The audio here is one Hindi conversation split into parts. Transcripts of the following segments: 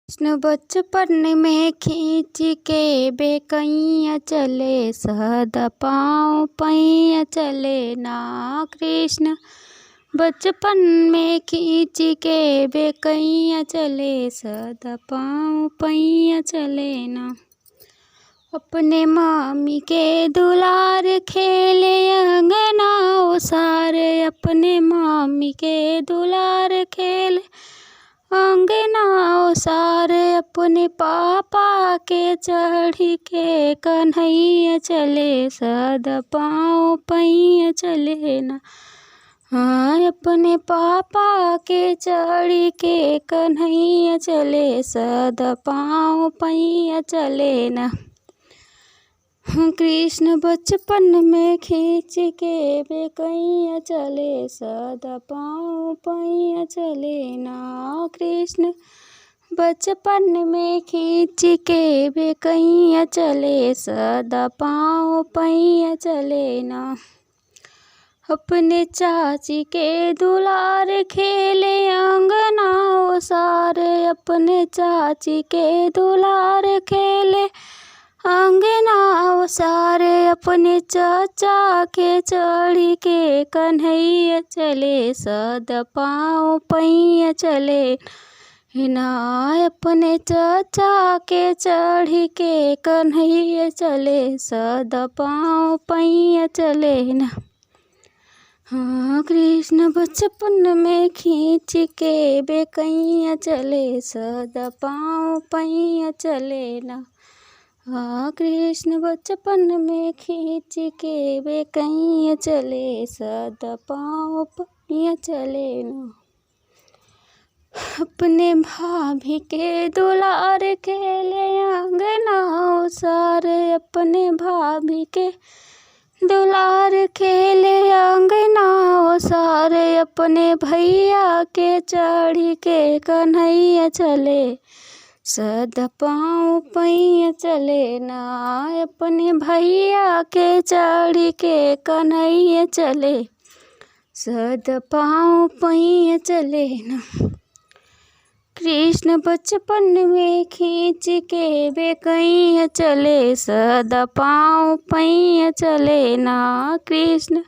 कृष्ण बचपन में खींच के बेकैया चले, सदा पाँव पैया चले ना। कृष्ण बचपन में खींच के बेकैया चले, सदा पाँव पैया चले ना। अपने मामी के दुलार खेले अंगना ओसारे, अपने मामी के दुलार खेले अंगना ओसारे। अपने पापा के चढ़ी के कन्हैया चले, सदा पाँव पैया चले ना। हाँ, अपने पापा के चढ़ी के कन्हैया चले, सदा पाँव पैया चले ना। कृष्ण बचपन में खींच के बेकैया चले, सदा पाँव पैया चले ना। कृष्ण बचपन में खींच के बेकैया चले, सदा पाँव पैया चले ना। अपने चाची के दुलार खेले अंगना ओसारे, अपने चाची के दुलार खेले अंगना ओसारे। अपने चाचा के चढ़ी के कन्हैया चले, सदा पाँव पैया चले ना। अपने चाचा के चढ़ी के कन्हैया चले, सदा पाँव पैया चले ना। हाँ, कृष्ण बचपन में खींच के बेकैया चले, सदा पाँव पैया चले ना। हाँ, कृष्ण बचपन में खींच के बेकैया चले, सदा पाँव पैया चले ना। अपने भाभी के दुलार खेले अंगना ओसारे, अपने भाभी के दुलार खेले अंगना ओसारे। अपने भैया के चढ़ी के कन्हैया चले, सदा पाँव पैया चले ना। अपने भैया के चढ़ी के कन्हैया चले, सदा पाँव पैया चले ना। कृष्ण बचपन में खींच के बेकैया चले, सदा पाँव पैया चले ना। कृष्ण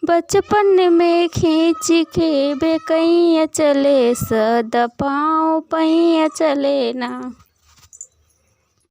बचपन में खींच के बेकैया चले, सदा पाँव पैया चले ना।